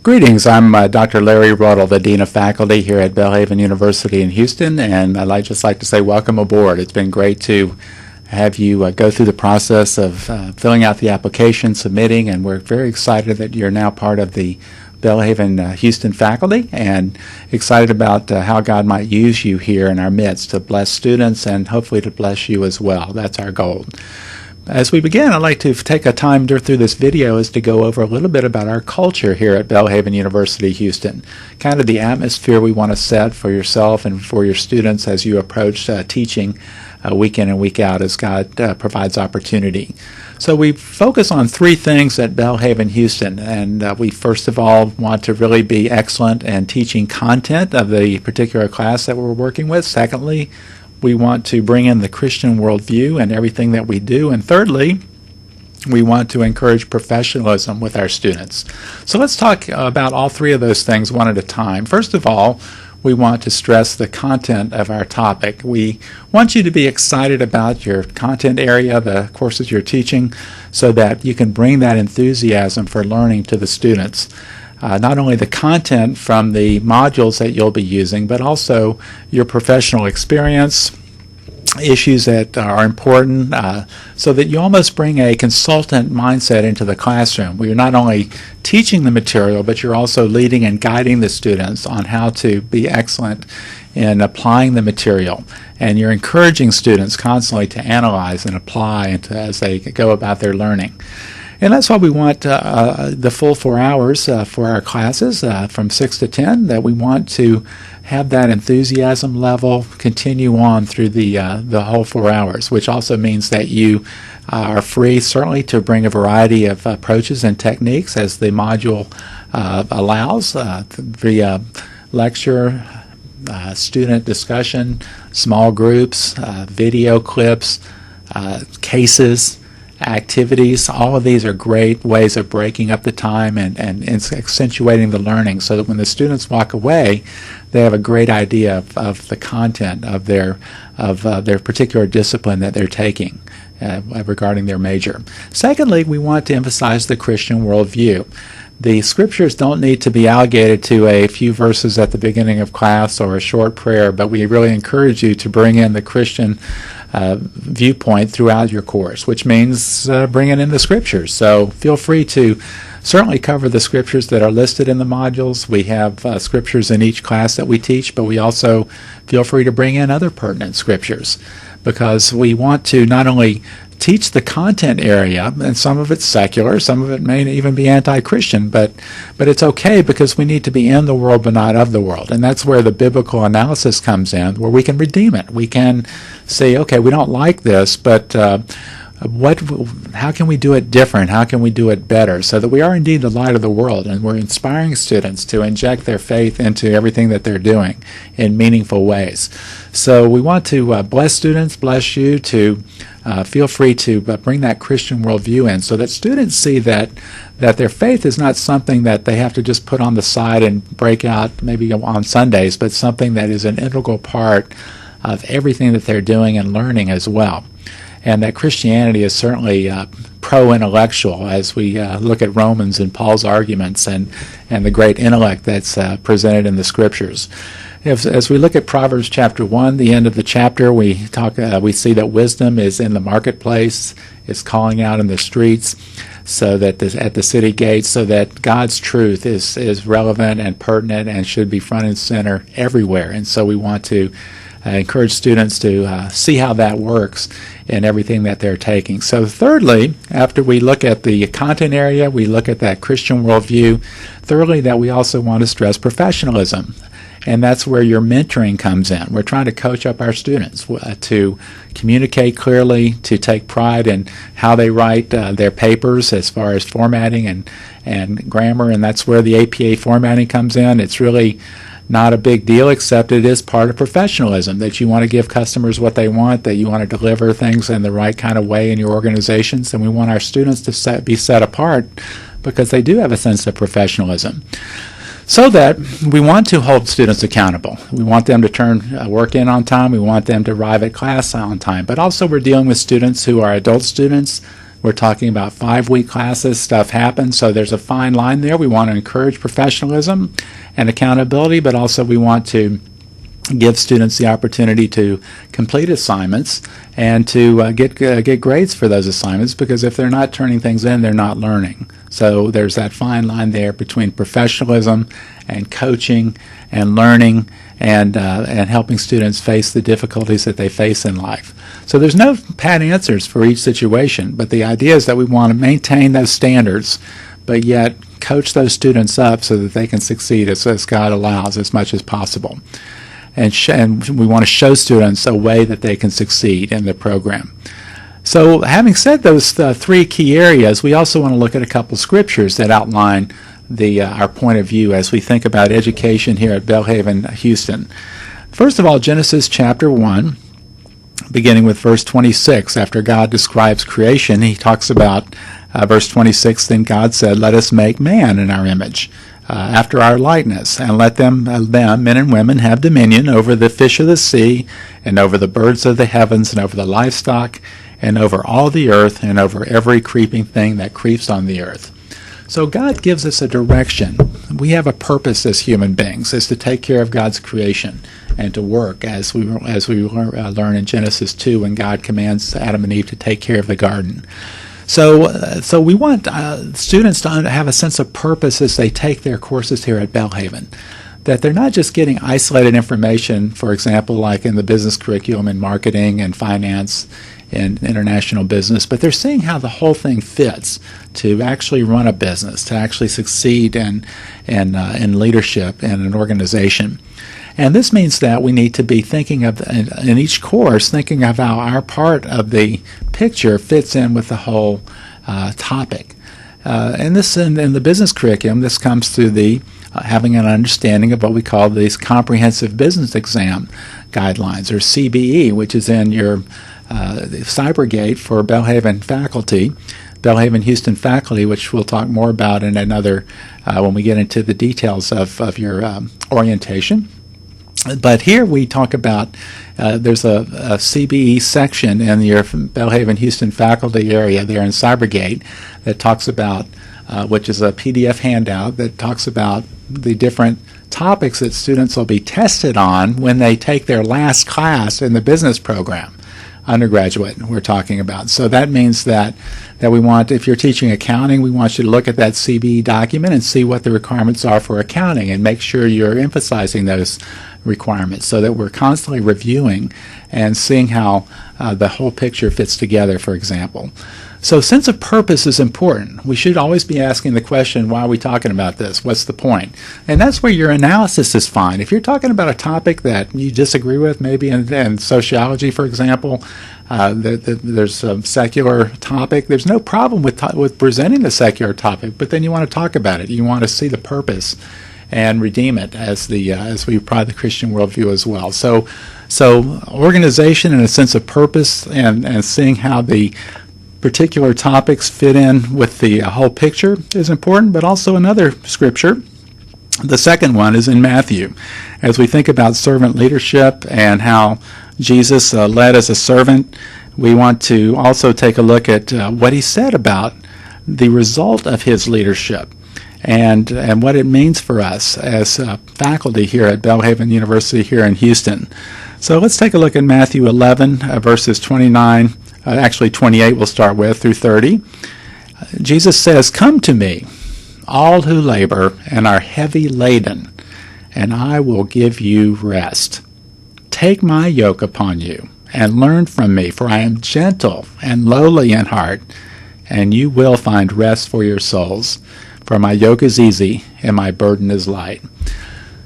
Greetings, I'm Dr. Larry Ruddle, the Dean of Faculty here at Belhaven University in Houston, and I'd just like to say welcome aboard. It's been great to have you go through the process of filling out the application, submitting, and we're very excited that you're now part of the Belhaven Houston faculty and excited about how God might use you here in our midst to bless students and hopefully to bless you as well. That's our goal. As we begin, I'd like to take a time through this video is to go over a little bit about our culture here at Belhaven University Houston, kind of the atmosphere we want to set for yourself and for your students as you approach teaching week in and week out as God provides opportunity. So we focus on three things at Belhaven Houston, and we first of all want to really be excellent in teaching content of the particular class that we're working with. Secondly, we want to bring in the Christian worldview and everything that we do. And thirdly, we want to encourage professionalism with our students. So let's talk about all three of those things one at a time. First of all, we want to stress the content of our topic. We want you to be excited about your content area, the courses you're teaching, so that you can bring that enthusiasm for learning to the students. Not only the content from the modules that you'll be using, but also your professional experience, issues that are important, so that you almost bring a consultant mindset into the classroom, where you're not only teaching the material, but you're also leading and guiding the students on how to be excellent in applying the material. And you're encouraging students constantly to analyze and apply as they go about their learning. And that's why we want the full 4 hours for our classes from 6 to 10, that we want to have that enthusiasm level continue on through the whole 4 hours, which also means that you are free certainly to bring a variety of approaches and techniques as the module allows, via lecture, student discussion, small groups, video clips, cases, activities. All of these are great ways of breaking up the time and accentuating the learning, so that when the students walk away, they have a great idea of the content of their particular discipline that they're taking regarding their major. Secondly, we want to emphasize the Christian worldview. The scriptures don't need to be allocated to a few verses at the beginning of class or a short prayer, but we really encourage you to bring in the Christian viewpoint throughout your course, which means bringing in the scriptures. So feel free to certainly cover the scriptures that are listed in the modules. We have scriptures in each class that we teach, but we also feel free to bring in other pertinent scriptures, because we want to not only teach the content area, and some of it's secular, some of it may even be anti-Christian, but it's okay, because we need to be in the world but not of the world. And that's where the biblical analysis comes in, where we can redeem it. We can say, okay, we don't like this, but how can we do it different? How can we do it better, so that we are indeed the light of the world, and we're inspiring students to inject their faith into everything that they're doing in meaningful ways. So we want to bless students, bless you, to feel free to bring that Christian worldview in, so that students see that their faith is not something that they have to just put on the side and break out maybe on Sundays, but something that is an integral part of everything that they're doing and learning as well. And that Christianity is certainly pro-intellectual, as we look at Romans and Paul's arguments and the great intellect that's presented in the Scriptures. As we look at Proverbs chapter 1, the end of the chapter, we see that wisdom is in the marketplace, is calling out in the streets, so that at the city gates, so that God's truth is relevant and pertinent and should be front and center everywhere. And so we want to encourage students to see how that works in everything that they're taking. So thirdly, after we look at the content area, we look at that Christian worldview. Thirdly, that we also want to stress professionalism. And that's where your mentoring comes in. We're trying to coach up our students to communicate clearly, to take pride in how they write their papers as far as formatting and grammar, and that's where the APA formatting comes in. It's really not a big deal, except it is part of professionalism, that you want to give customers what they want, that you want to deliver things in the right kind of way in your organizations, and we want our students to be set apart because they do have a sense of professionalism. So that we want to hold students accountable. We want them to turn work in on time. We want them to arrive at class on time. But also we're dealing with students who are adult students We're talking about 5-week classes. Stuff happens, so there's a fine line there. We want to encourage professionalism and accountability, but also we want to give students the opportunity to complete assignments and to get grades for those assignments, because if they're not turning things in, they're not learning. So there's that fine line there between professionalism and coaching and learning and helping students face the difficulties that they face in life. So there's no pat answers for each situation, but the idea is that we want to maintain those standards, but yet coach those students up so that they can succeed as God allows as much as possible. And we want to show students a way that they can succeed in the program. So having said those 3 key areas, we also want to look at a couple scriptures that outline our point of view as we think about education here at Belhaven, Houston. First of all, Genesis chapter 1, beginning with verse 26. After God describes creation, he talks about verse 26, then God said, let us make man in our image, after our likeness, and let them, men and women, have dominion over the fish of the sea, and over the birds of the heavens, and over the livestock, and over all the earth, and over every creeping thing that creeps on the earth. So God gives us a direction. We have a purpose as human beings, is to take care of God's creation and to work, as we learn in Genesis 2 when God commands Adam and Eve to take care of the garden. So we want students to have a sense of purpose as they take their courses here at Belhaven, that they're not just getting isolated information, for example, like in the business curriculum in marketing and finance and international business, but they're seeing how the whole thing fits to actually run a business, to actually succeed in leadership in an organization. And this means that we need to be thinking of, in each course, thinking of how our part of the picture fits in with the whole topic. And this, in the business curriculum, this comes through the having an understanding of what we call these comprehensive business exam guidelines, or CBE, which is in your Cybergate for Belhaven faculty, Belhaven Houston faculty, which we'll talk more about in another when we get into the details of your orientation. But here we talk about there's a CBE section in your Belhaven Houston faculty area there in Cybergate that talks about, which is a PDF handout that talks about the different topics that students will be tested on when they take their last class in the business program. Undergraduate we're talking about. So that means that we want, if you're teaching accounting, we want you to look at that CBE document and see what the requirements are for accounting and make sure you're emphasizing those requirements so that we're constantly reviewing and seeing how the whole picture fits together, for example. So sense of purpose is important. We should always be asking the question, why are we talking about this? What's the point? And that's where your analysis is fine. If you're talking about a topic that you disagree with, maybe in sociology, for example, there's a secular topic, there's no problem with presenting the secular topic, but then you want to talk about it. You want to see the purpose and redeem it as we apply the Christian worldview as well. So organization and a sense of purpose and seeing how the particular topics fit in with the whole picture is important, but also another scripture. The second one is in Matthew. As we think about servant leadership and how Jesus led as a servant, we want to also take a look at what he said about the result of his leadership and what it means for us as faculty here at Belhaven University here in Houston. So let's take a look at Matthew 11, verses 29, actually 28 we'll start with, through 30. Jesus says, "Come to me, all who labor and are heavy laden, and I will give you rest. Take my yoke upon you and learn from me, for I am gentle and lowly in heart, and you will find rest for your souls. For my yoke is easy and my burden is light."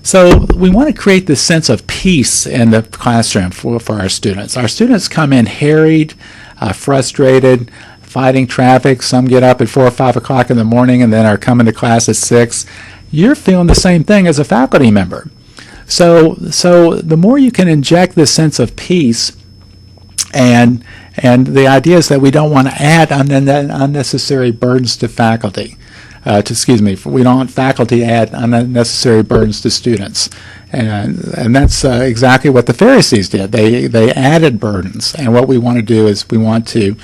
So we want to create this sense of peace in the classroom for our students. Our students come in harried, frustrated, fighting traffic. Some get up at 4 or 5 o'clock in the morning and then are coming to class at 6. You're feeling the same thing as a faculty member. So the more you can inject this sense of peace, and the idea is that we don't want to add unnecessary burdens to faculty. We don't want faculty to add unnecessary burdens to students. And that's exactly what the Pharisees did. They added burdens. And what we want to do is we want to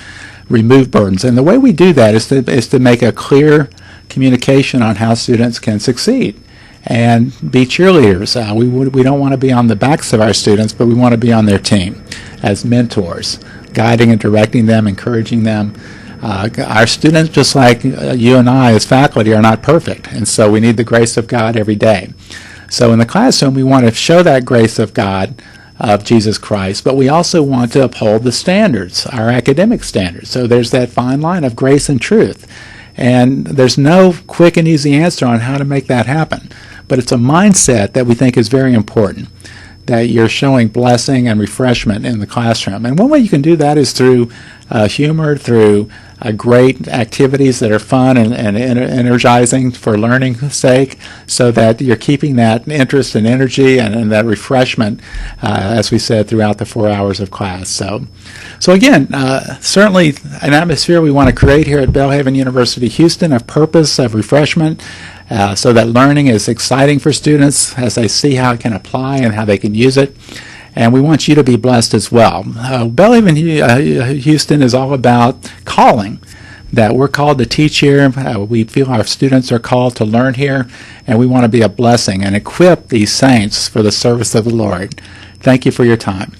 remove burdens. And the way we do that is to make a clear communication on how students can succeed and be cheerleaders. We don't want to be on the backs of our students, but we want to be on their team as mentors, guiding and directing them, encouraging them. Our students, just like you and I as faculty, are not perfect, and so we need the grace of God every day. So in the classroom, we want to show that grace of God, of Jesus Christ, but we also want to uphold the standards, our academic standards. So there's that fine line of grace and truth. And there's no quick and easy answer on how to make that happen. But it's a mindset that we think is very important, that you're showing blessing and refreshment in the classroom. And one way you can do that is through humor, through great activities that are fun and energizing for learning's sake, so that you're keeping that interest and energy and that refreshment, as we said, throughout the 4 hours of class. So again, certainly an atmosphere we want to create here at Belhaven University Houston, a purpose of refreshment, so that learning is exciting for students as they see how it can apply and how they can use it. And we want you to be blessed as well. Belhaven Houston is all about calling, that we're called to teach here. We feel our students are called to learn here, and we want to be a blessing and equip these saints for the service of the Lord. Thank you for your time.